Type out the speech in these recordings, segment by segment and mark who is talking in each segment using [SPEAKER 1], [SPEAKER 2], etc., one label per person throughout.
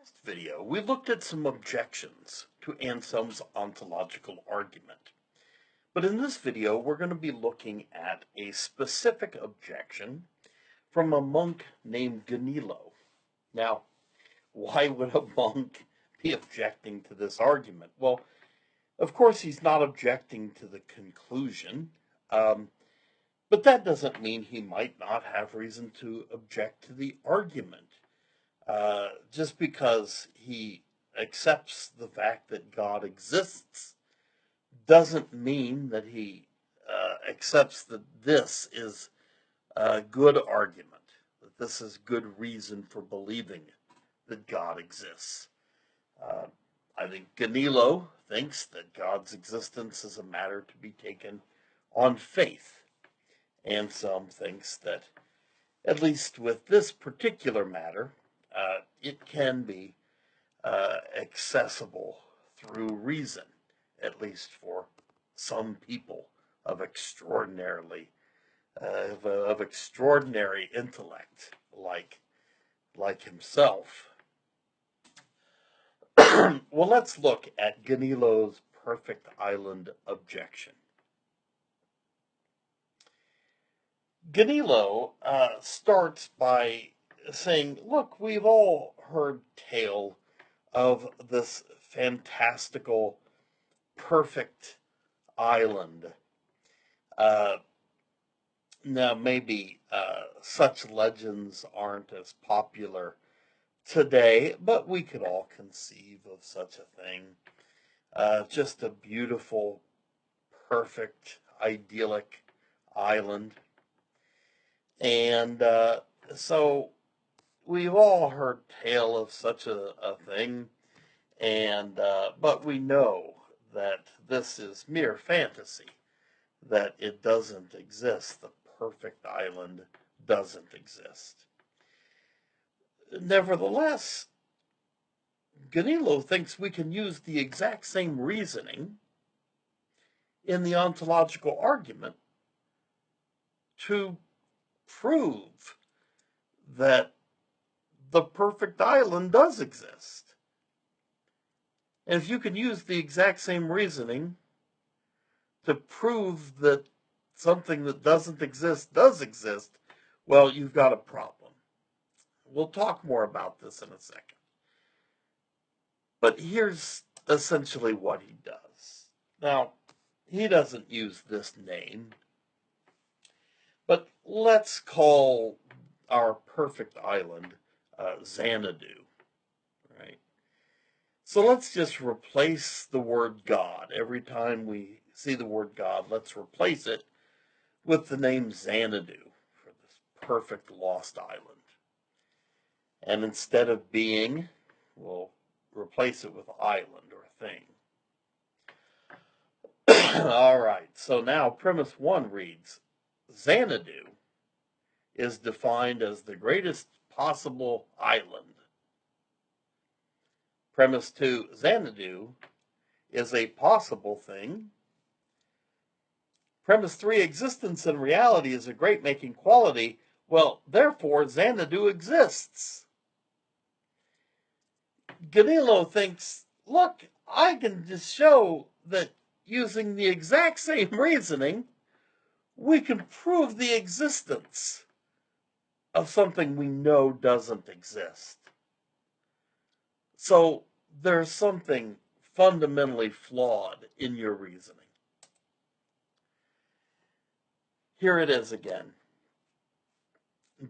[SPEAKER 1] Last video, we looked at some objections to Anselm's ontological argument. But in this video, we're going to be looking at a specific objection from a monk named Gaunilo. Now, why would a monk be objecting to this argument? Well, of course, he's not objecting to the conclusion, but that doesn't mean he might not have reason to object to the argument. Just because he accepts the fact that God exists doesn't mean that he accepts that this is a good argument, that this is good reason for believing that God exists. I think Gaunilo thinks that God's existence is a matter to be taken on faith. Anselm thinks that, at least with this particular matter, it can be accessible through reason, at least for some people of extraordinary intellect, like himself. Well, let's look at Gaunilo's perfect island objection. Gaunilo starts by saying, look, we've all heard tale of this fantastical, perfect island. Now, maybe such legends aren't as popular today, but we could all conceive of such a thing. Just a beautiful, perfect, idyllic island. And so we've all heard tale of such a thing, and but we know that this is mere fantasy, that it doesn't exist. The perfect island doesn't exist. Nevertheless, Gaunilo thinks we can use the exact same reasoning in the ontological argument to prove that the perfect island does exist. And if you can use the exact same reasoning to prove that something that doesn't exist does exist, well, you've got a problem. We'll talk more about this in a second. But here's essentially what he does. Now, he doesn't use this name, but let's call our perfect island Xanadu, right? So let's just replace the word God. Every time we see the word God, let's replace it with the name Xanadu for this perfect lost island. And instead of being, we'll replace it with island or thing. All right, so now premise 1 reads, Xanadu is defined as the greatest possible island. Premise 2, Xanadu is a possible thing. Premise 3, existence and reality is a great-making quality. Well, therefore, Xanadu exists. Gaunilo thinks, look, I can just show that using the exact same reasoning, we can prove the existence of something we know doesn't exist. So there's something fundamentally flawed in your reasoning. Here it is again.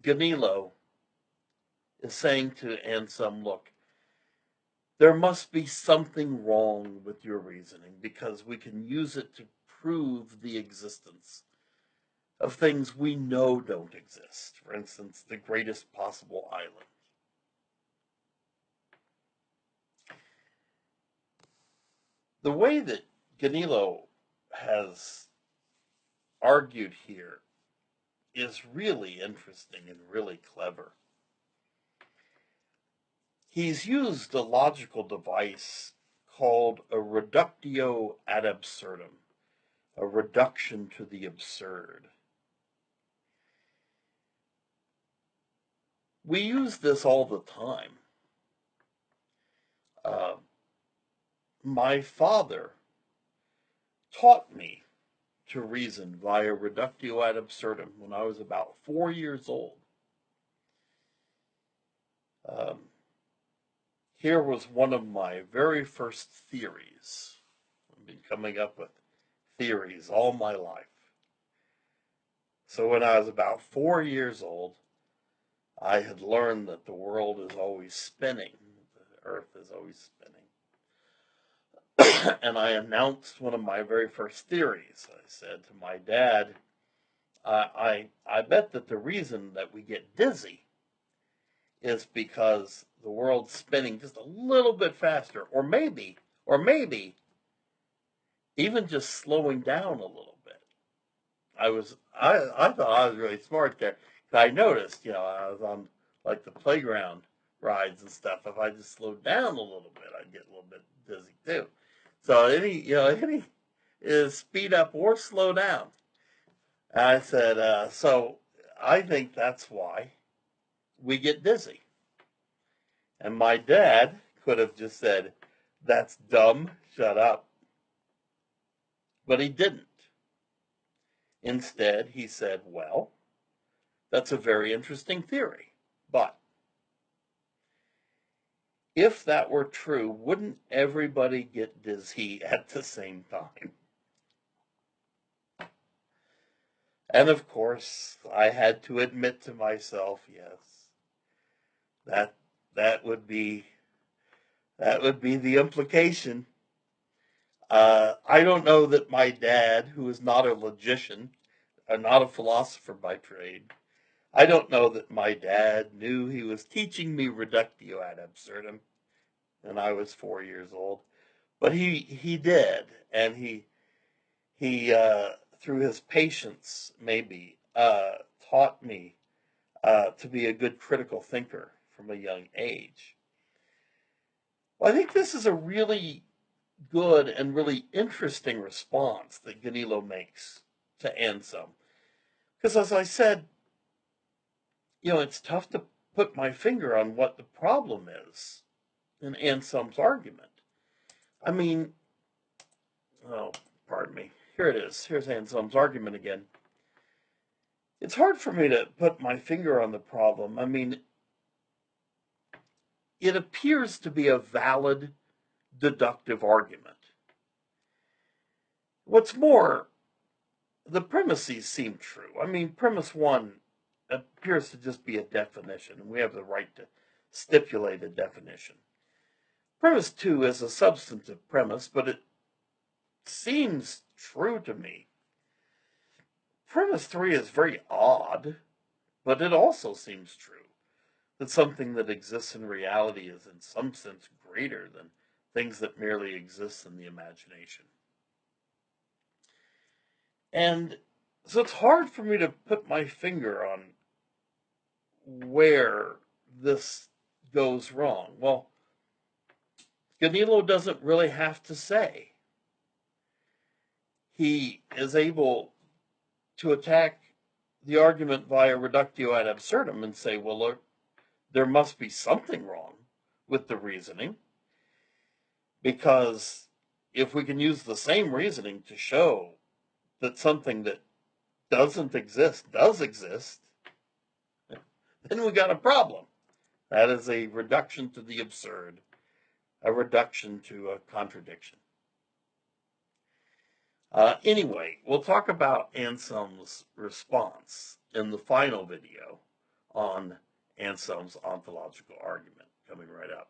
[SPEAKER 1] Gaunilo is saying to Anselm, look, there must be something wrong with your reasoning because we can use it to prove the existence of things we know don't exist. For instance, the greatest possible island. The way that Gaunilo has argued here is really interesting and really clever. He's used a logical device called a reductio ad absurdum, a reduction to the absurd. We use this all the time. my father taught me to reason via reductio ad absurdum when I was about 4 years old. Here was one of my very first theories. I've been coming up with theories all my life. So when I was about 4 years old, I had learned that the world is always spinning. The earth is always spinning. And I announced one of my very first theories. I said to my dad, I bet that the reason that we get dizzy is because the world's spinning just a little bit faster, or maybe even just slowing down a little bit. I thought I was really smart there. I noticed, I was on like the playground rides and stuff. If I just slowed down a little bit, I'd get a little bit dizzy too. So any is speed up or slow down. And I said, so I think that's why we get dizzy. And my dad could have just said, "That's dumb, shut up." But he didn't. Instead, he said, "Well, that's a very interesting theory. But if that were true, wouldn't everybody get dizzy at the same time?" And of course, I had to admit to myself, yes, that would be the implication. I don't know that my dad, who is not a logician, not a philosopher by trade, I don't know that my dad knew he was teaching me reductio ad absurdum when I was 4 years old, but he did, and he through his patience maybe taught me to be a good critical thinker from a young age. Well, I think this is a really good and really interesting response that Gaunilo makes to Anselm. Because as I said, it's tough to put my finger on what the problem is in Anselm's argument. I mean, oh, pardon me. Here it is. Here's Anselm's argument again. It's hard for me to put my finger on the problem. I mean, it appears to be a valid deductive argument. What's more, the premises seem true. I mean, premise one appears to just be a definition, and we have the right to stipulate a definition. Premise two is a substantive premise, but it seems true to me. Premise three is very odd, but it also seems true. That something that exists in reality is in some sense greater than things that merely exist in the imagination. And so it's hard for me to put my finger on where this goes wrong. Well, Gaunilo doesn't really have to say. He is able to attack the argument via reductio ad absurdum and say, well, look, there must be something wrong with the reasoning, because if we can use the same reasoning to show that something that doesn't exist does exist, then we got a problem. That is a reduction to the absurd, a reduction to a contradiction. Anyway, we'll talk about Anselm's response in the final video on Anselm's ontological argument coming right up.